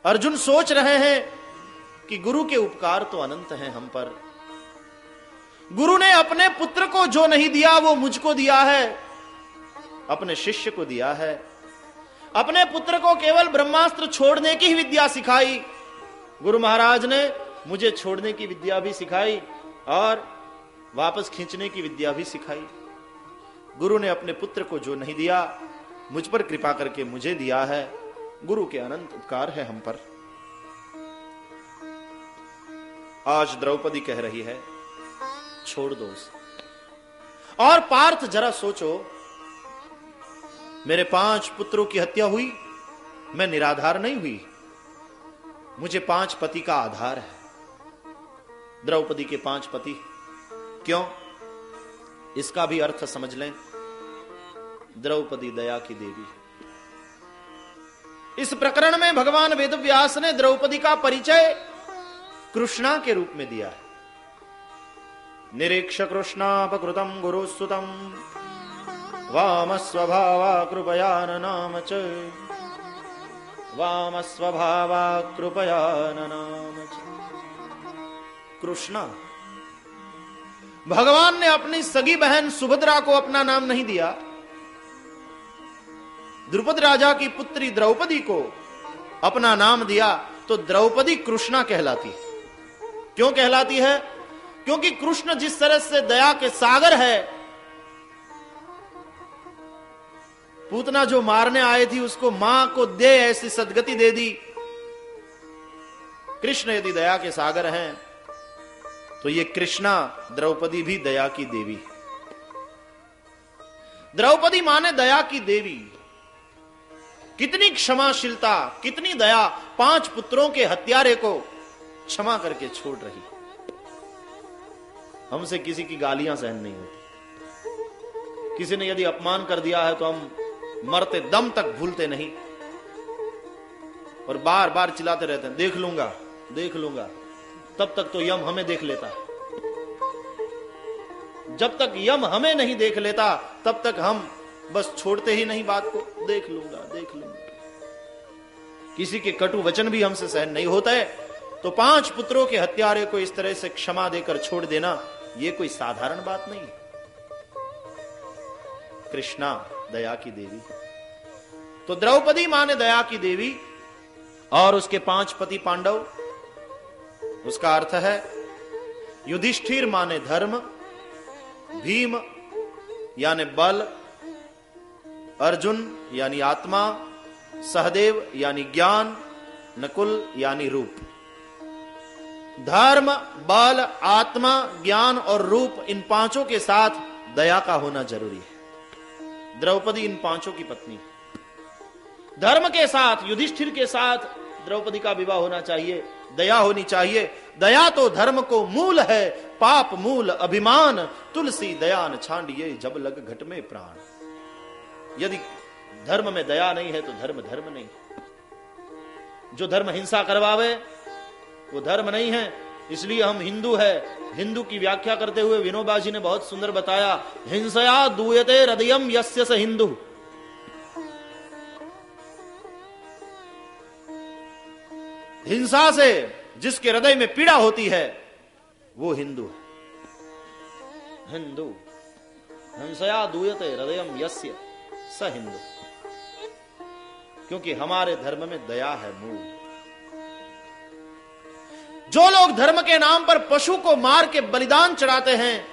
अर्जुन सोच रहे हैं कि गुरु के उपकार तो अनंत हैं हम पर। गुरु ने अपने पुत्र को जो नहीं दिया वो मुझको दिया है, अपने शिष्य को दिया है। अपने पुत्र को केवल ब्रह्मास्त्र छोड़ने की ही विद्या सिखाई, गुरु महाराज ने मुझे छोड़ने की विद्या भी सिखाई और वापस खींचने की विद्या भी सिखाई। गुरु ने अपने पुत्र को जो नहीं दिया मुझ पर कृपा करके मुझे दिया है। गुरु के अनंत उपकार है हम पर। आज द्रौपदी कह रही है छोड़ दो उसे। और पार्थ जरा सोचो, मेरे 5 पुत्रों की हत्या हुई, मैं निराधार नहीं हुई, मुझे 5 पति का आधार है। द्रौपदी के 5 पति क्यों, इसका भी अर्थ समझ लें। द्रौपदी दया की देवी। इस प्रकरण में भगवान वेदव्यास ने द्रौपदी का परिचय कृष्णा के रूप में दिया है। निरीक्ष कृष्णापकृतम गुरुस्तुतम वाम स्वभावा कृपया नाम च, वाम स्वभावा कृपया नाम च। कृष्णा, भगवान ने अपनी सगी बहन सुभद्रा को अपना नाम नहीं दिया, द्रुपद राजा की पुत्री द्रौपदी को अपना नाम दिया, तो द्रौपदी कृष्णा कहलाती है। क्यों कहलाती है? क्योंकि कृष्ण जिस तरह से दया के सागर है, पूतना जो मारने आए थी उसको मां को दे ऐसी सदगति दे दी। कृष्ण यदि दया के सागर हैं तो ये कृष्णा द्रौपदी भी दया की देवी। द्रौपदी माने दया की देवी। कितनी क्षमाशीलता, कितनी दया, 5 पुत्रों के हत्यारे को क्षमा करके छोड़ रही। हमसे किसी की गालियां सहन नहीं होती। किसी ने यदि अपमान कर दिया है तो हम मरते दम तक भूलते नहीं और बार बार चिल्लाते रहते हैं देख लूंगा देख लूंगा। तब तक तो यम हमें देख लेता है। जब तक यम हमें नहीं देख लेता तब तक हम बस छोड़ते ही नहीं बात को, देख लूंगा देख लूंगा। किसी के कटु वचन भी हमसे सहन नहीं होता है, तो 5 पुत्रों के हत्यारे को इस तरह से क्षमा देकर छोड़ देना यह कोई साधारण बात नहीं है। कृष्णा दया की देवी। तो द्रौपदी माने दया की देवी और उसके 5 पति पांडव, उसका अर्थ है युधिष्ठिर माने धर्म, भीम यानी बल, अर्जुन यानी आत्मा, सहदेव यानी ज्ञान, नकुल यानी रूप। धर्म, बल, आत्मा, ज्ञान और रूप, इन 5 के साथ दया का होना जरूरी है। द्रौपदी इन 5 की पत्नी है। धर्म के साथ, युधिष्ठिर के साथ द्रौपदी का विवाह होना चाहिए, दया होनी चाहिए। दया तो धर्म को मूल है, पाप मूल अभिमान, तुलसी दयान छांडिए जब लग घट में प्राण। यदि धर्म में दया नहीं है तो धर्म धर्म नहीं। जो धर्म हिंसा करवावे वो धर्म नहीं है। इसलिए हम हिंदू है। हिंदू की व्याख्या करते हुए विनोबा जी ने बहुत सुंदर बताया, हिंसया दूयते हृदयम यस्य स हिंदू। हिंसा से जिसके हृदय में पीड़ा होती है वो हिंदू है। हिंदू हिंसया दूयते हृदयम यस्य स हिंदू। क्योंकि हमारे धर्म में दया है मूल। जो लोग धर्म के नाम पर पशु को मार के बलिदान चढ़ाते हैं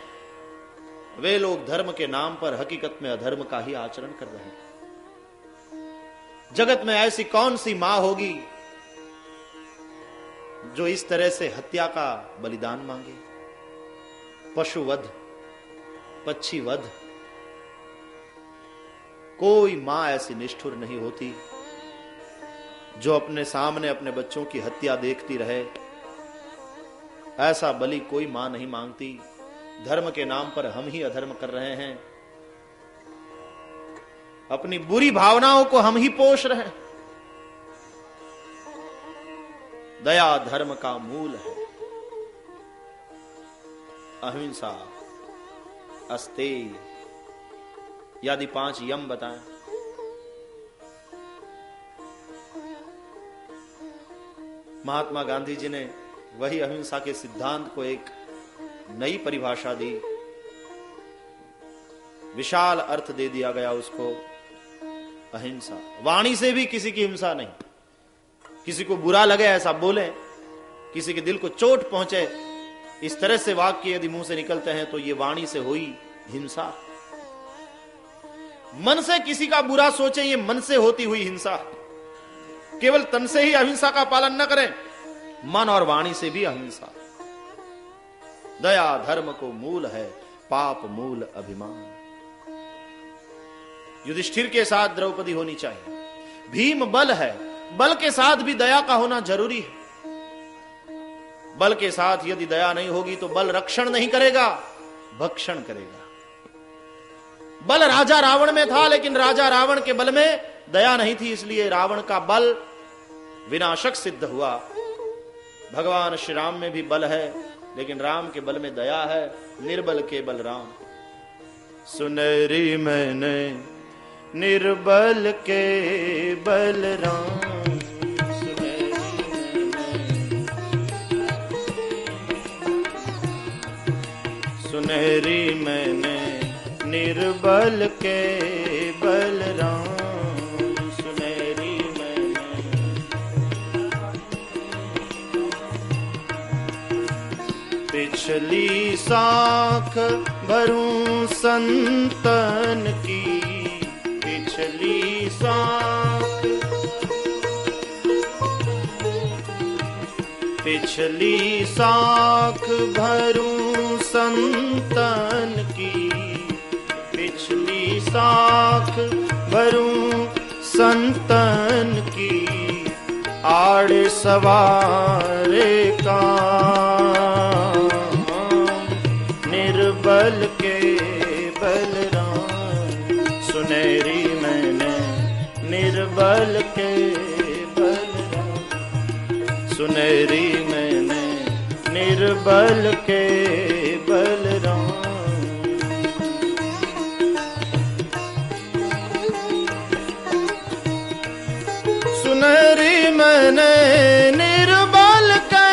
वे लोग धर्म के नाम पर हकीकत में अधर्म का ही आचरण कर रहे हैं। जगत में ऐसी कौन सी मां होगी जो इस तरह से हत्या का बलिदान मांगे? पशुवध, पक्षीवध, कोई मां ऐसी निष्ठुर नहीं होती जो अपने सामने अपने बच्चों की हत्या देखती रहे। ऐसा बलि कोई मां नहीं मांगती। धर्म के नाम पर हम ही अधर्म कर रहे हैं। अपनी बुरी भावनाओं को हम ही पोष रहे हैं। दया धर्म का मूल है। अहिंसा, अस्तेय यदि 5 यम बताएं। महात्मा गांधी जी ने वही अहिंसा के सिद्धांत को एक नई परिभाषा दी, विशाल अर्थ दे दिया गया उसको। अहिंसा, वाणी से भी किसी की हिंसा नहीं, किसी को बुरा लगे ऐसा बोले, किसी के दिल को चोट पहुंचे इस तरह से वाक्य यदि मुंह से निकलते हैं तो ये वाणी से हुई हिंसा। मन से किसी का बुरा सोचे, ये मन से होती हुई हिंसा। केवल तन से ही अहिंसा का पालन न करें, मन और वाणी से भी अहिंसा। दया धर्म को मूल है, पाप मूल अभिमान। युधिष्ठिर के साथ द्रौपदी होनी चाहिए। भीम बल है, बल के साथ भी दया का होना जरूरी है। बल के साथ यदि दया नहीं होगी तो बल रक्षण नहीं करेगा, भक्षण करेगा। बल राजा रावण में था, लेकिन राजा रावण के बल में दया नहीं थी, इसलिए रावण का बल विनाशक सिद्ध हुआ। भगवान श्री राम में भी बल है, लेकिन राम के बल में दया है। निर्बल के बल राम। सुनहरी मैंने निर्बल के बल राम। सुनहरी मैंने निर्बल के बल राम। सुनहरी मैंने पिछली साख भरूं संतन की। पिछली साख, पिछली साख भरूं संतन की। पिछली साख भरूं संतन की। आड़ सवारे काम, निर्बल के बल राम। सुनहरी मैंने निर्बल के बल राम। सुनहरी मैंने निर्बल के बल राम। सुनहरी मैंने निर्बल के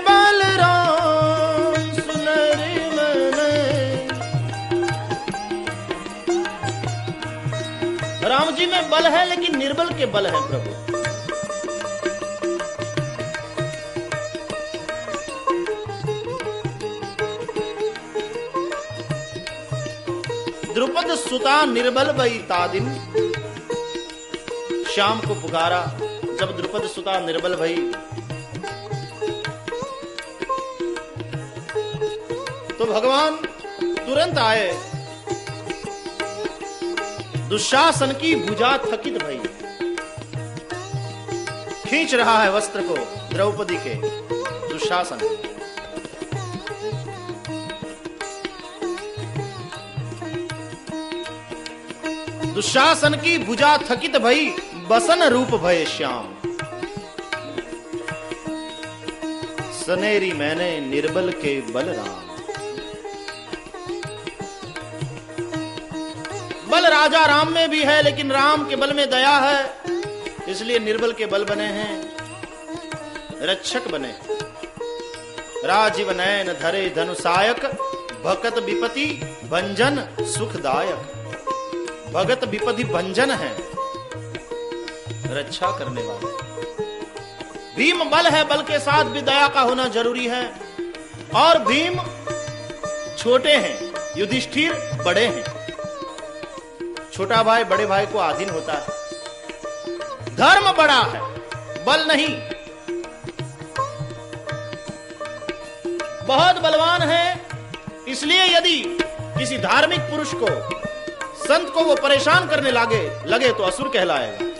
बल राम। सुनहरी मैंने। राम जी में बल है, लेकिन निर्बल के बल है प्रभु। द्रुपद सुता निर्बल भई तादिन। श्याम को पुकारा, जब द्रुपद सुता निर्बल भई तो भगवान तुरंत आए। दुशासन की भुजा थकित भई। खींच रहा है वस्त्र को द्रौपदी के दुशासन। दुशासन की भुजा थकित भई, बसन रूप भय श्याम। सनेरी मैंने निर्बल के बल राम। बल राजा राम में भी है, लेकिन राम के बल में दया है, इसलिए निर्बल के बल बने हैं, रक्षक बने। राजीव नयन धरे धनुषायक, भगत विपति भंजन सुखदायक। भगत विपति भंजन है, रक्षा करने वाले। भीम बल है, बल के साथ भी दया का होना जरूरी है। और भीम छोटे हैं, युधिष्ठिर बड़े हैं। छोटा भाई बड़े भाई को अधीन होता है। धर्म बड़ा है, बल नहीं। बहुत बलवान है, इसलिए यदि किसी धार्मिक पुरुष को, संत को वो परेशान करने लगे तो असुर कहलाएगा।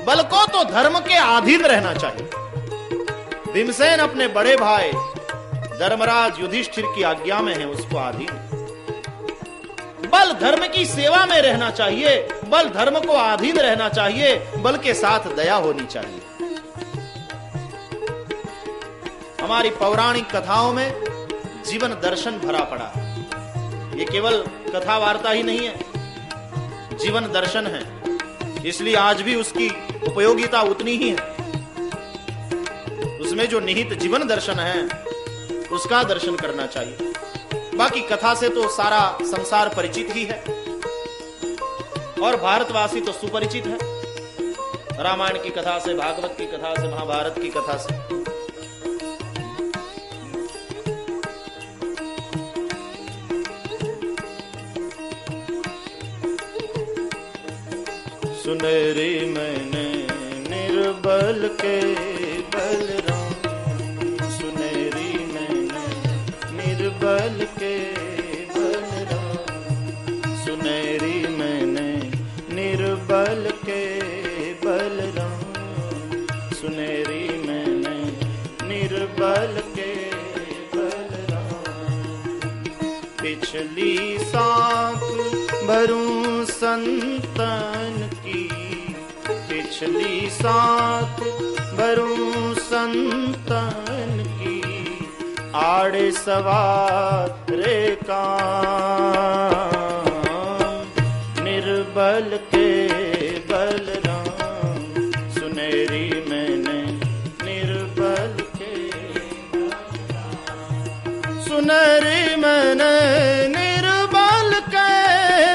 बल को तो धर्म के अधीन रहना चाहिए। भीमसेन अपने बड़े भाई धर्मराज युधिष्ठिर की आज्ञा में है, उसको अधीन। बल धर्म की सेवा में रहना चाहिए, बल धर्म को अधीन रहना चाहिए, बल के साथ दया होनी चाहिए। हमारी पौराणिक कथाओं में जीवन दर्शन भरा पड़ा है। ये केवल कथा वार्ता ही नहीं है, जीवन दर्शन है। इसलिए आज भी उसकी उपयोगिता उतनी ही है। उसमें जो निहित जीवन दर्शन है उसका दर्शन करना चाहिए। बाकी कथा से तो सारा संसार परिचित ही है और भारतवासी तो सुपरिचित है, रामायण की कथा से, भागवत की कथा से, महाभारत की कथा से। सुनहरी मैंने निर्बल के बलराम, सुनहरी मैंने निर्बल के बलराम, सुनहरी मैंने निर्बल के बलराम, सुनहरी मैंने निर्बल के बलराम। पिछली साख भरूं संतन की, पिछली साख भरूं संतन की, आड़े सवार रे काम, निर्बल के बलराम, सुनहरी मैंने निर्बल के बलराम, सुनहरी मैंने निर्बल के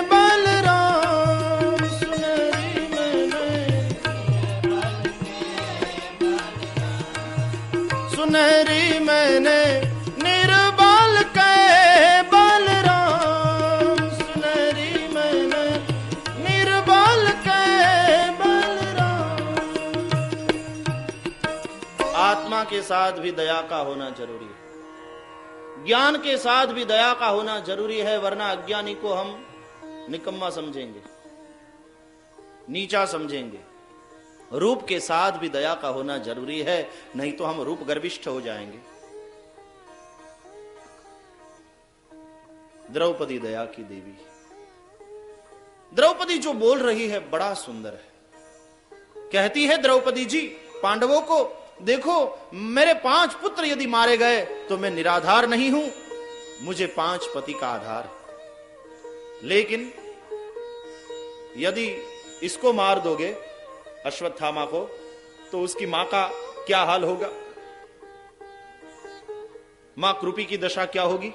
बलराम, सुनहरी मैंने, सुनहरी मैंने निर्बल के बलराम, सुनहरी मैंने निर्बल के बलराम। आत्मा के साथ भी दया का होना जरूरी है, ज्ञान के साथ भी दया का होना जरूरी है, वरना अज्ञानी को हम निकम्मा समझेंगे, नीचा समझेंगे। रूप के साथ भी दया का होना जरूरी है, नहीं तो हम रूप गर्विष्ठ हो जाएंगे। द्रौपदी दया की देवी, द्रौपदी जो बोल रही है बड़ा सुंदर है। कहती है द्रौपदी जी पांडवों को, देखो मेरे 5 पुत्र यदि मारे गए तो मैं निराधार नहीं हूं, मुझे 5 पति का आधार है। लेकिन यदि इसको मार दोगे अश्वत्थामा को, तो उसकी मां का क्या हाल होगा, मां कृपी की दशा क्या होगी।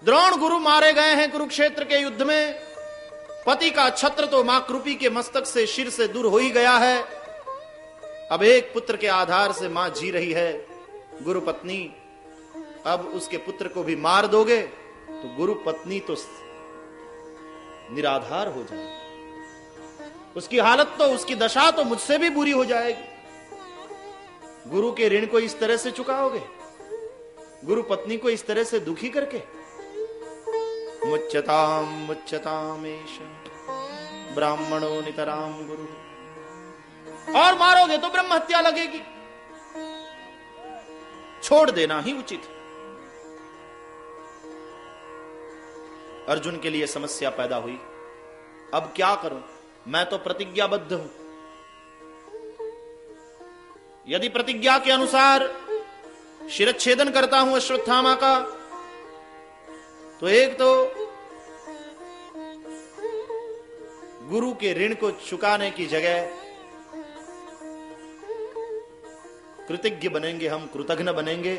द्रोण गुरु मारे गए हैं कुरुक्षेत्र के युद्ध में, पति का छत्र तो मां कृपी के मस्तक से, शिर से दूर हो ही गया है। अब एक पुत्र के आधार से मां जी रही है, गुरु पत्नी। अब उसके पुत्र को भी मार दोगे तो गुरु पत्नी तो निराधार हो जाएगी, उसकी हालत तो, उसकी दशा तो मुझसे भी बुरी हो जाएगी। गुरु के ऋण को इस तरह से चुकाओगे, गुरु पत्नी को इस तरह से दुखी करके। मुच्यताम मुच्यताम एष ब्राह्मणो नितराम गुरु, और मारोगे तो ब्रह्म हत्या लगेगी, छोड़ देना ही उचित। अर्जुन के लिए समस्या पैदा हुई, अब क्या करूं, मैं तो प्रतिज्ञाबद्ध हूं। यदि प्रतिज्ञा के अनुसार शिरच्छेदन करता हूं अश्वत्थामा का, तो एक तो गुरु के ऋण को चुकाने की जगह कृतज्ञ बनेंगे हम, कृतघ्न बनेंगे।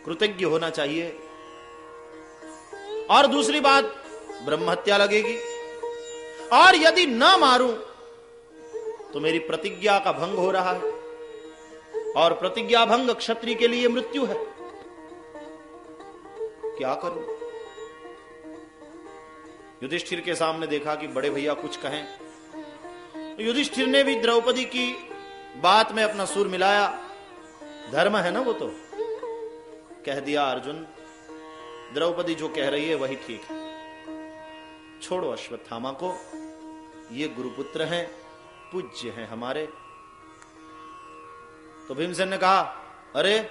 कृतज्ञ होना चाहिए। और दूसरी बात, ब्रह्म हत्या लगेगी। और यदि न मारूं तो मेरी प्रतिज्ञा का भंग हो रहा है, और प्रतिज्ञा भंग क्षत्रिय के लिए मृत्यु है। क्या करूं? युधिष्ठिर के सामने देखा कि बड़े भैया कुछ कहें। तो युधिष्ठिर ने भी द्रौपदी की बात में अपना सुर मिलाया। धर्म है ना वो तो। कह दिया, अर्जुन द्रौपदी जो कह रही है वही ठीक है, छोड़ो अश्वत्थामा को, ये गुरुपुत्र हैं, पूज्य हैं हमारे। तो भीमसेन ने कहा, अरे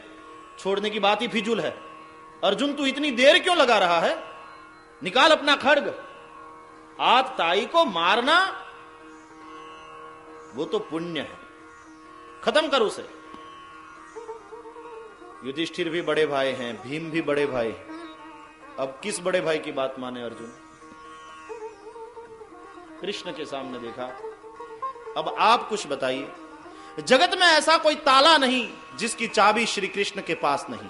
छोड़ने की बात ही फिजूल है। अर्जुन तू इतनी देर क्यों लगा रहा है, निकाल अपना खड्ग। आप ताई को मारना वो तो पुण्य है, खत्म कर उसे। युधिष्ठिर भी बड़े भाई हैं, भीम भी बड़े भाई हैं। अब किस बड़े भाई की बात माने अर्जुन? कृष्ण के सामने देखा, अब आप कुछ बताइए। जगत में ऐसा कोई ताला नहीं जिसकी चाबी श्री कृष्ण के पास नहीं।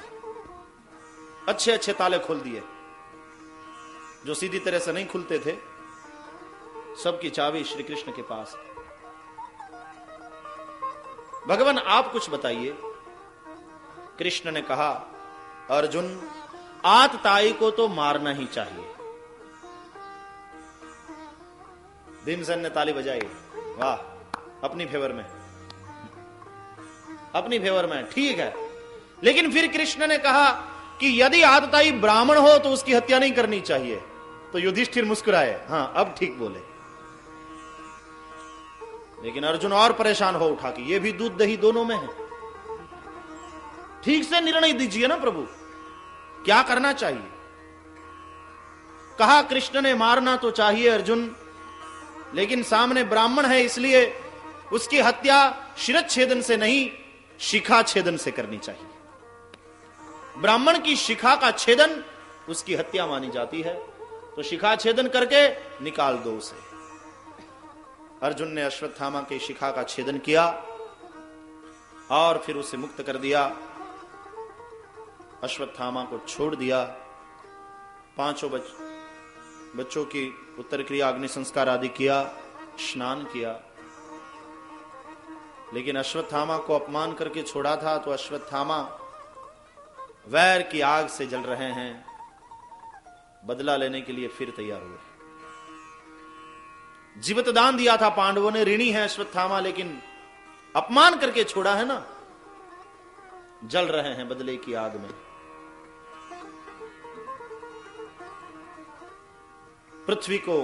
अच्छे अच्छे ताले खोल दिए, जो सीधी तरह से नहीं खुलते थे, सबकी चाबी श्री कृष्ण के पास। भगवान आप कुछ बताइए। कृष्ण ने कहा, अर्जुन, आतताई को तो मारना ही चाहिए। भीमसेन ने ताली बजाई, वाह, अपनी फेवर में, अपनी फेवर में, ठीक है। लेकिन फिर कृष्ण ने कहा कि यदि आतताई ब्राह्मण हो तो उसकी हत्या नहीं करनी चाहिए। तो युधिष्ठिर मुस्कुराए, हां अब ठीक बोले। लेकिन अर्जुन और परेशान हो उठा कि ये भी दूध दही दोनों में है। ठीक से निर्णय दीजिए ना प्रभु, क्या करना चाहिए। कहा कृष्ण ने मारना तो चाहिए अर्जुन, लेकिन सामने ब्राह्मण है, इसलिए उसकी हत्या शिरच्छेदन से नहीं, शिखा छेदन से करनी चाहिए। ब्राह्मण की शिखा का छेदन उसकी हत्या मानी जाती है, तो शिखा छेदन करके निकाल दो उसे। अर्जुन ने अश्वत्थामा की शिखा का छेदन किया और फिर उसे मुक्त कर दिया। अश्वत्थामा को छोड़ दिया। पांचों बच्चों की उत्तर क्रिया, अग्नि संस्कार आदि किया, स्नान किया। लेकिन अश्वत्थामा को अपमान करके छोड़ा था, तो अश्वत्थामा वैर की आग से जल रहे हैं, बदला लेने के लिए फिर तैयार हुए। जीवित दान दिया था पांडवों ने, ऋणी है अश्वत्थामा, लेकिन अपमान करके छोड़ा है ना, जल रहे हैं बदले की आग में। पृथ्वी को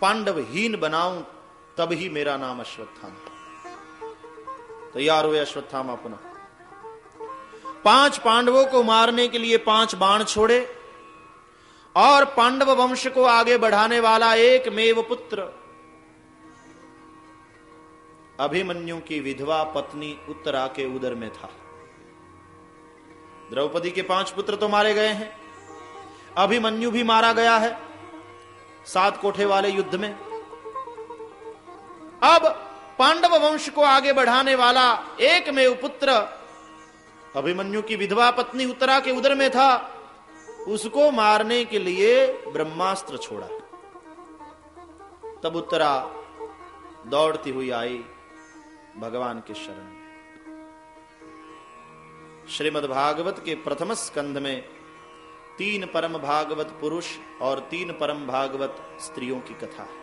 पांडवहीन बनाऊं तब ही मेरा नाम अश्वत्थामा। तैयार हुए अश्वत्थामा पुनः। 5 पांडवों को मारने के लिए 5 बाण छोड़े और पांडव वंश को आगे बढ़ाने वाला एकमेव पुत्र अभिमन्यु की विधवा पत्नी उत्तरा के उदर में था। द्रौपदी के 5 पुत्र तो मारे गए हैं, अभिमन्यु भी मारा गया है 7 कोठे वाले युद्ध में। अब पांडव वंश को आगे बढ़ाने वाला एकमेव पुत्र अभिमन्यु की विधवा पत्नी उत्तरा के उदर में था, उसको मारने के लिए ब्रह्मास्त्र छोड़ा। तब उत्तरा दौड़ती हुई आई भगवान के शरण में। श्रीमद् भागवत के प्रथम स्कंध में 3 परम भागवत पुरुष और 3 परम भागवत स्त्रियों की कथा है।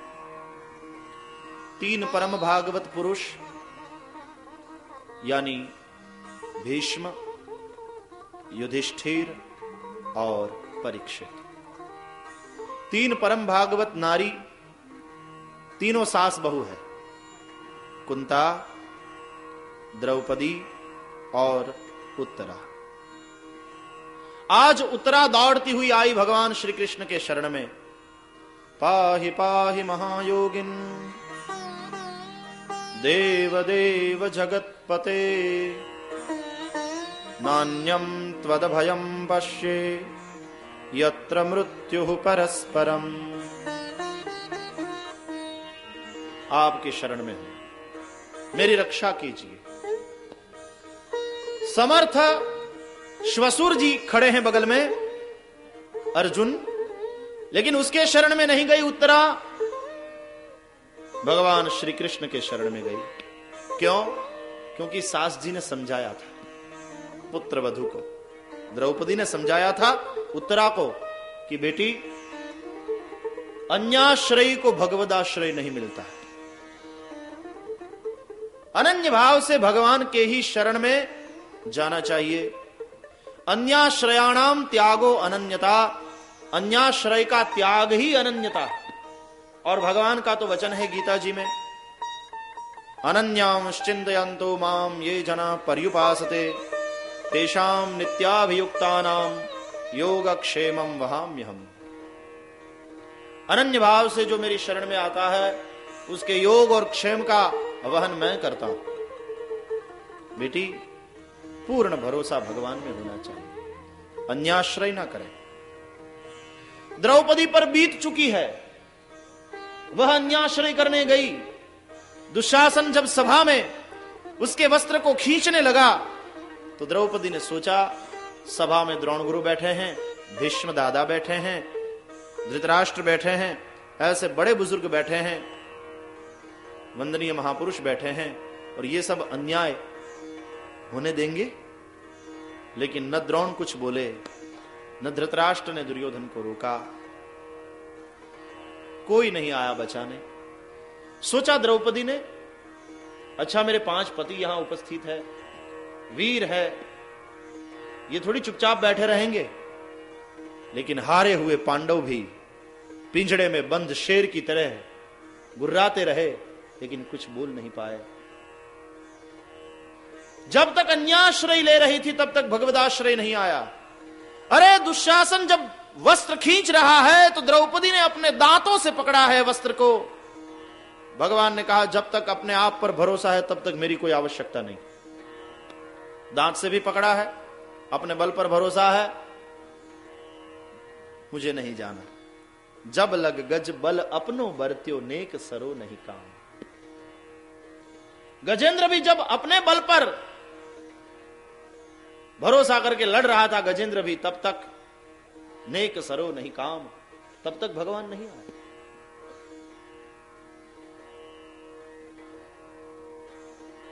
3 परम भागवत पुरुष यानी भीष्म, युधिष्ठिर और परीक्षित। 3 परम भागवत नारी, तीनों सास बहू है, कुंता, द्रौपदी और उत्तरा। आज उत्तरा दौड़ती हुई आई भगवान श्री कृष्ण के शरण में। पाहि पाहि महायोगिन देव देव जगत्पते, नान्यं त्वदभयं पश्ये यत्र मृत्युः परस्परम। आपके शरण में हूं, मेरी रक्षा कीजिए। समर्थ श्वशुर जी खड़े हैं बगल में, अर्जुन, लेकिन उसके शरण में नहीं गई उत्तरा, भगवान श्री कृष्ण के शरण में गई। क्यों? क्योंकि सास जी ने समझाया था पुत्र वधू को, द्रौपदी ने समझाया था उत्तरा को कि बेटी, अन्याश्रयी को भगवदाश्रय नहीं मिलता है। अनन्य भाव से भगवान के ही शरण में जाना चाहिए। अन्याश्रयाणाम त्यागो अनन्यता, अन्याश्रय का त्याग ही अनन्यता। और भगवान का तो वचन है गीता जी में, अनन्यांश्चिन्तयन्तो माम ये जना पर्युपासते तेषां नित्याभियुक्तानां योगक्षेमं वहाम्यहम्। अनन्य भाव से जो मेरी शरण में आता है उसके योग और क्षेम का वहन मैं करता हूं। बेटी, पूर्ण भरोसा भगवान में होना चाहिए, अन्याश्रय ना करें। द्रौपदी पर बीत चुकी है, वह अन्याश्रय करने गई। दुशासन जब सभा में उसके वस्त्र को खींचने लगा तो द्रौपदी ने सोचा, सभा में द्रोण गुरु बैठे हैं, भीष्म दादा बैठे हैं, धृतराष्ट्र बैठे हैं, ऐसे बड़े बुजुर्ग बैठे हैं, वंदनीय महापुरुष बैठे हैं, और ये सब अन्याय होने देंगे? लेकिन न द्रोण कुछ बोले, न धृतराष्ट्र ने दुर्योधन को रोका, कोई नहीं आया बचाने। सोचा द्रौपदी ने, अच्छा मेरे 5 पति यहां उपस्थित है, वीर है, ये थोड़ी चुपचाप बैठे रहेंगे। लेकिन हारे हुए पांडव भी पिंजड़े में बंद शेर की तरह गुर्राते रहे, लेकिन कुछ बोल नहीं पाए। जब तक अन्याश्रय ले रही थी तब तक भगवदाश्रय नहीं आया। अरे दुशासन जब वस्त्र खींच रहा है तो द्रौपदी ने अपने दांतों से पकड़ा है वस्त्र को। भगवान ने कहा, जब तक अपने आप पर भरोसा है तब तक मेरी कोई आवश्यकता नहीं। दांत से भी पकड़ा है, अपने बल पर भरोसा है, मुझे नहीं जाना। जब लग गज बल अपनो बरत्यो, नेक सरो नहीं काम। गजेंद्र भी जब अपने बल पर भरोसा करके लड़ रहा था, गजेंद्र भी, तब तक नेक सरो नहीं काम, तब तक भगवान नहीं आए।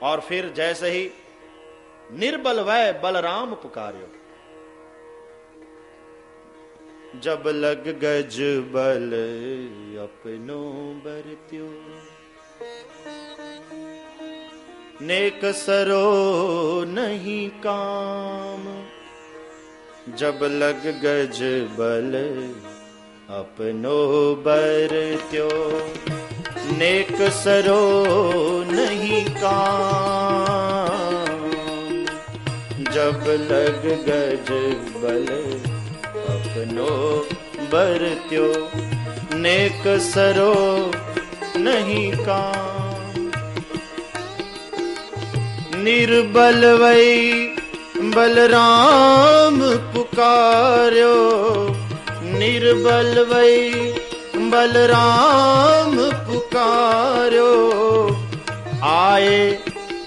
और फिर जैसे ही निर्बल वै बलराम पुकार्यो, जब लग गज बल अपनो बरत्यो, नेक सरो नहीं काम। जब लग गज बल अपनो बरत्यो, नेक सरो नहीं काम। जब लग गज बल अपनो बरत्यो, नेक सरो नहीं काम। निर्बल वै बलराम पुकार्यो, निर्बल वै बलराम पुकार्यो, आए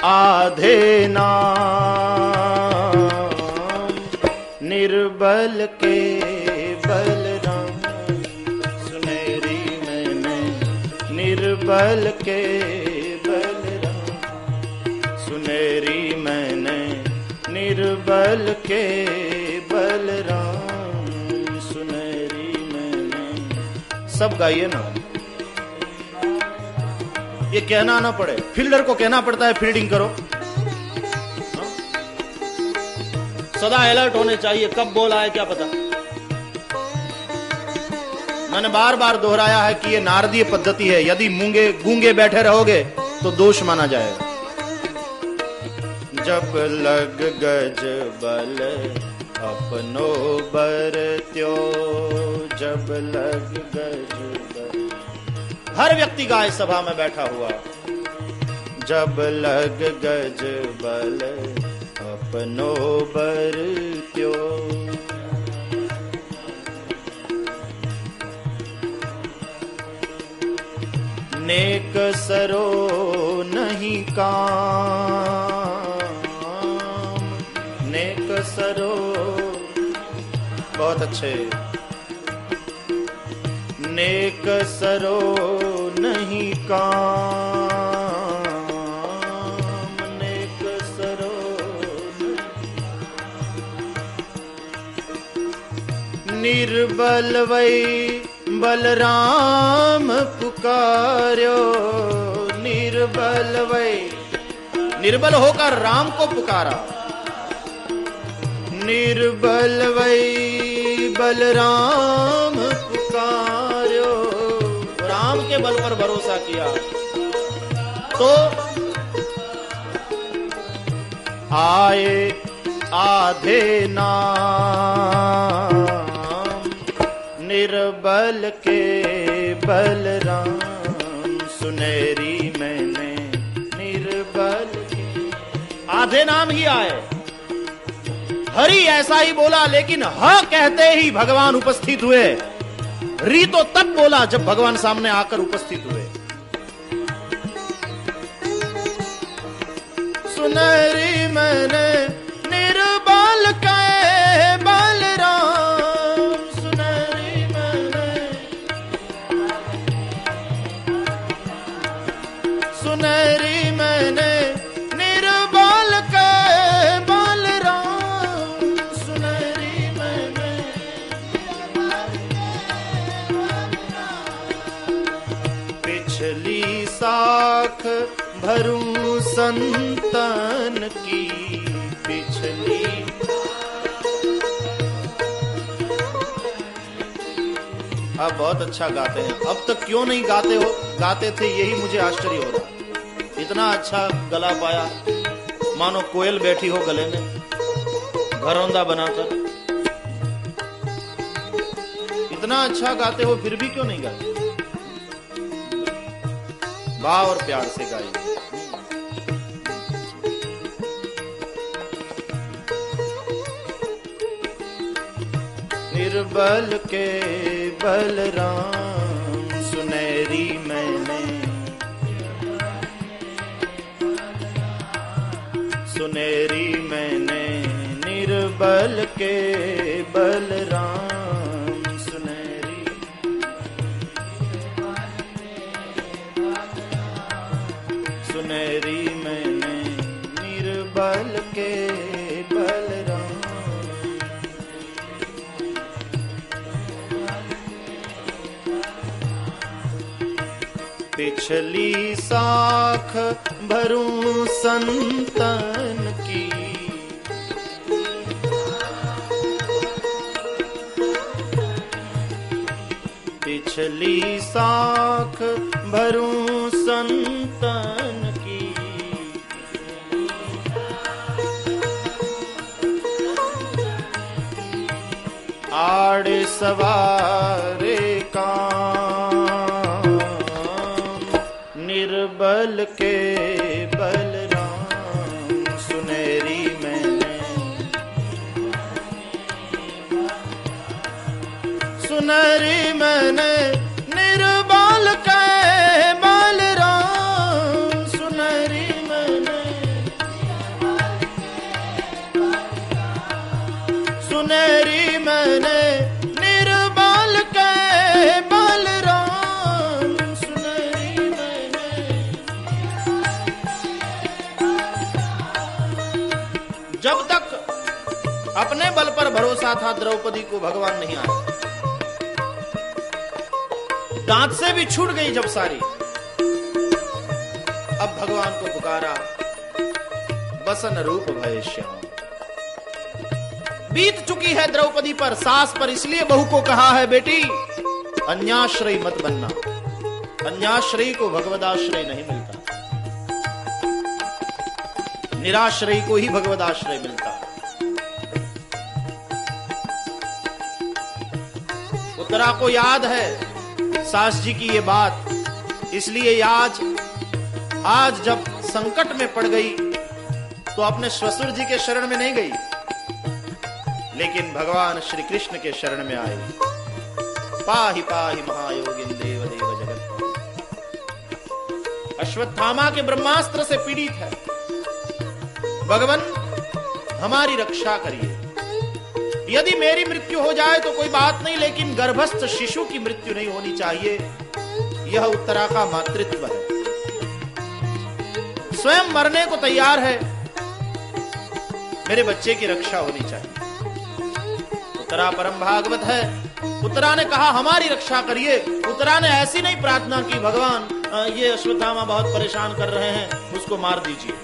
आधे नाम। निर्बल के बलराम सुनेरी मैंने, निर्बल के बलराम सुनेरी मैंने, निर्बल के बलराम सुनेरी मैंने। सब गाइए ना, ये कहना ना पड़े, फील्डर को कहना पड़ता है फील्डिंग करो। सदा अलर्ट होने चाहिए, कब बॉल आए क्या पता। मैंने बार बार दोहराया है कि ये नारदीय पद्धति है, यदि मूंगे गूंगे बैठे रहोगे तो दोष माना जाएगा। जब लग गज बल अपनो बरत्यो, जब लग गज बल। हर व्यक्ति गाए सभा में बैठा हुआ, जब लग गज बल अपनो बरत्यो, नेक सरो नहीं काम। नेक सरो, बहुत अच्छे। नेक सरो नहीं काम, नेक सरो नहीं। निर्बल वै बलराम पुकार्यो, निर्बल वै, निर्बल होकर राम को पुकारा। निर्बल वै बलराम पुकार्यो, राम के बल पर भरोसा किया तो आए आधे नाम। निर्बल के बलराम सुनेरी मैंने, निर्बल के आधे नाम ही आए। हरि ऐसा ही बोला, लेकिन ह कहते ही भगवान उपस्थित हुए। री तो तब बोला जब भगवान सामने आकर उपस्थित हुए। सुनहरी मैंने निर्बल के बलराम, सुनहरी मैंने, सुनहरी मैंने निर्बल के बलराम, सुनहरी मैंने पिछली साख भरूं संतन की, पिछली आप बहुत अच्छा गाते हैं। अब तक क्यों नहीं गाते थे, यही मुझे आश्चर्य हो रहा। इतना अच्छा गला पाया, मानो कोयल बैठी हो गले में घरौंदा बनाकर। इतना अच्छा गाते हो फिर भी क्यों नहीं गाते? भाव और प्यार से गाइए। निर्बल के बलराम, सुनहरी मैंने, सुनहरी मैंने निर्बल के बलराम, सुनहरी, सुनहरी मैंने निर्बल के बलराम। पिछली साख भरूं संतन की, पिछली साख भरूं संतन की, आड़े सवारे काम, निर्बल के बलराम, सुनहरी मैंने, सुनहरी मैंने निर्बल के बलराम, सुनहरी मैंने, सुनहरी मैंने निर्बल के बलराम, सुनहरी मैंने। जब तक अपने बल पर भरोसा था द्रौपदी को भगवान नहीं आया। दांत से भी छूट गई जब सारी, अब भगवान को पुकारा, बसन रूप भय श्याम। बीत चुकी है द्रौपदी पर, सास पर, इसलिए बहू को कहा है बेटी अन्याश्रय मत बनना। अन्याश्रयी को भगवदाश्रय नहीं मिलता, निराश्रयी को ही भगवदाश्रय मिलता। उत्तरा को याद है सास जी की ये बात, इसलिए आज जब संकट में पड़ गई तो अपने ससुर जी के शरण में नहीं गई, लेकिन भगवान श्री कृष्ण के शरण में आई। पाहि पाहि महायोगिन देव देव जगत। अश्वत्थामा के ब्रह्मास्त्र से पीड़ित है, भगवान हमारी रक्षा करिए। यदि मेरी मृत्यु हो जाए तो कोई बात नहीं, लेकिन गर्भस्थ शिशु की मृत्यु नहीं होनी चाहिए। यह उत्तरा का मातृत्व है, स्वयं मरने को तैयार है, मेरे बच्चे की रक्षा होनी चाहिए। उत्तरा परम भागवत है। उत्तरा ने कहा हमारी रक्षा करिए। उत्तरा ने ऐसी नहीं प्रार्थना की भगवान ये अश्वत्थामा बहुत परेशान कर रहे हैं, उसको मार दीजिए,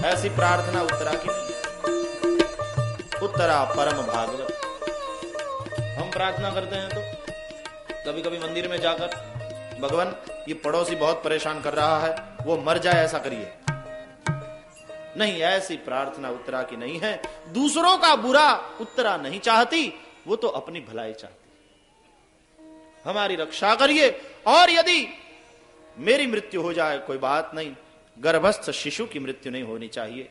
ऐसी प्रार्थना उत्तरा की नहीं। उत्तरा परम भागवत। हम प्रार्थना करते हैं तो कभी कभी मंदिर में जाकर, भगवान ये पड़ोसी बहुत परेशान कर रहा है, वो मर जाए ऐसा करिए। नहीं, ऐसी प्रार्थना उत्तरा की नहीं है। दूसरों का बुरा उत्तरा नहीं चाहती, वो तो अपनी भलाई चाहती। हमारी रक्षा करिए, और यदि मेरी मृत्यु हो जाए कोई बात नहीं, गर्भस्थ शिशु की मृत्यु नहीं होनी चाहिए।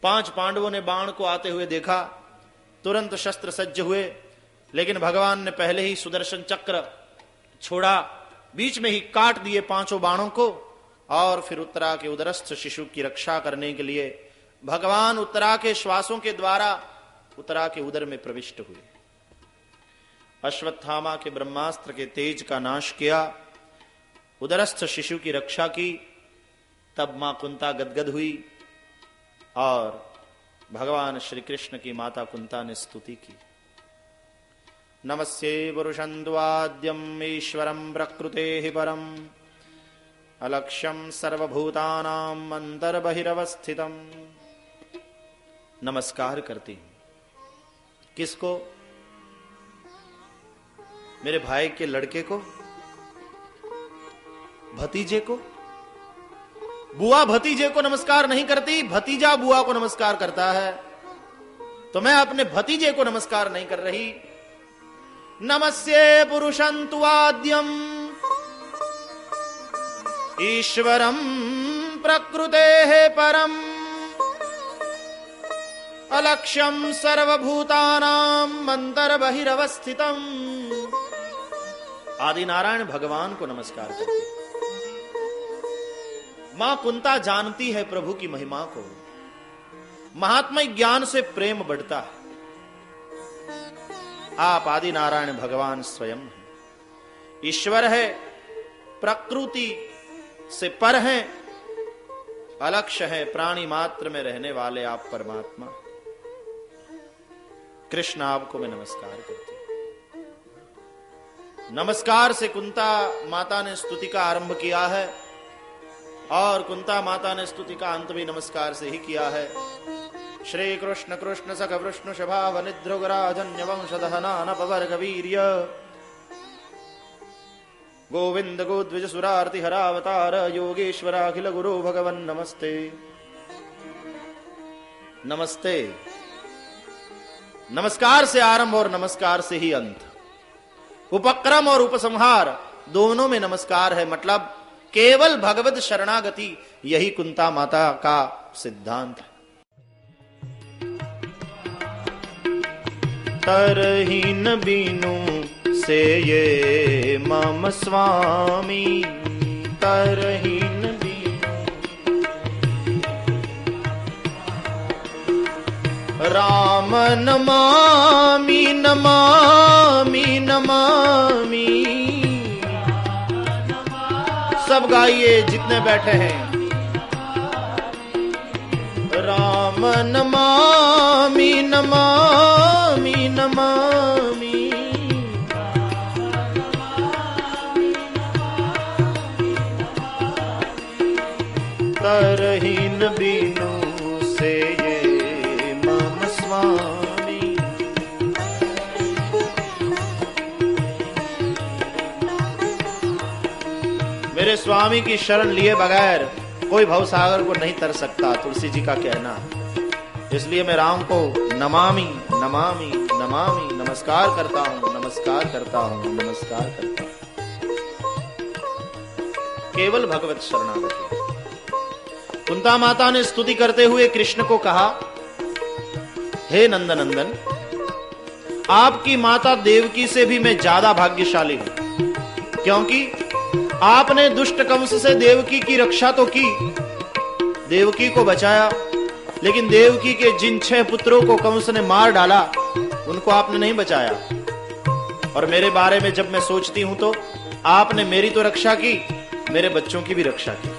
5 पांडवों ने बाण को आते हुए देखा, तुरंत शस्त्र सज्ज हुए, लेकिन भगवान ने पहले ही सुदर्शन चक्र छोड़ा, बीच में ही काट दिए 5 बाणों को। और फिर उत्तरा के उदरस्थ शिशु की रक्षा करने के लिए भगवान उत्तरा के श्वासों के द्वारा उत्तरा के उदर में प्रविष्ट हुए। अश्वत्थामा के ब्रह्मास्त्र के तेज का नाश किया, उदरस्थ शिशु की रक्षा की। तब मां कुंता गदगद हुई और भगवान श्री कृष्ण की माता कुंता ने स्तुति की। नमस्ये पुरुषं द्वाद्यम् ईश्वरं प्रकृतेः परम् अलक्ष्यं सर्वभूतानां अंतर्बहिरवस्थितम्। नमस्कार करती हूं। किसको? मेरे भाई के लड़के को, भतीजे को। बुआ भतीजे को नमस्कार नहीं करती, भतीजा बुआ को नमस्कार करता है। तो मैं अपने भतीजे को नमस्कार नहीं कर रही। नमस्ये पुरुषं तुवाद्यम् ईश्वरं प्रकृतेः परम् अलक्ष्यं सर्वभूतानां अंतर्बहिरवस्थितम्। आदि नारायण भगवान को नमस्कार करते। मां कुंता जानती है प्रभु की महिमा को। महात्मा ज्ञान से प्रेम बढ़ता है। आप आदि नारायण भगवान स्वयं हैं, ईश्वर है, प्रकृति से पर हैं, अलक्ष्य है, प्राणी मात्र में रहने वाले आप परमात्मा। कृष्ण आपको मैं नमस्कार करती हूं। नमस्कार से कुंता माता ने स्तुति का आरंभ किया है और कुंता माता ने स्तुति का अंत भी नमस्कार से ही किया है। श्री कृष्ण कृष्ण सख विष्णु शभाव निद्रुगराजन्य वंशदहना नपवर्ग वीर्य गोविंद गोद्विज सुरार्ति हरावतार योगेश्वर अखिल गुरु भगवन नमस्ते। नमस्ते। नमस्कार से आरंभ और नमस्कार से ही अंत। उपक्रम और उपसंहार दोनों में नमस्कार है। मतलब केवल भगवत शरणागति, यही कुंता माता का सिद्धांत है। तरहीन बीनु से ये मम स्वामी, तरहीन बीनु राम नमामि नमामि नमामि। सब गाइए जितने बैठे हैं। राम नमामि नमामि नमामि। तरहीन बीनु से ये मम स्वामी। मेरे स्वामी की शरण लिए बगैर कोई भवसागर को नहीं तर सकता, तुलसी जी का कहना है। इसलिए मैं राम को नमामि नमामि नमामि नमस्कार करता हूं, नमस्कार करता हूं, नमस्कार करता हूं। केवल भगवत शरणागति। कुंता माता ने स्तुति करते हुए कृष्ण को कहा, हे नंदनंदन, आपकी माता देवकी से भी मैं ज्यादा भाग्यशाली हूं, क्योंकि आपने दुष्ट कंस से देवकी की रक्षा तो की, देवकी को बचाया, लेकिन देवकी के जिन 6 पुत्रों को कंस ने मार डाला उनको आपने नहीं बचाया। और मेरे बारे में जब मैं सोचती हूं तो आपने मेरी तो रक्षा की, मेरे बच्चों की भी रक्षा की।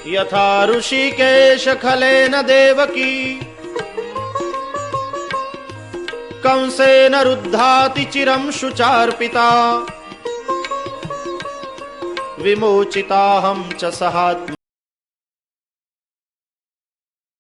यथा ऋषिकेश खलेन देवकी कंसेन रुद्धाति चिरं शुचार्पिता विमोचिताहं च सहात्म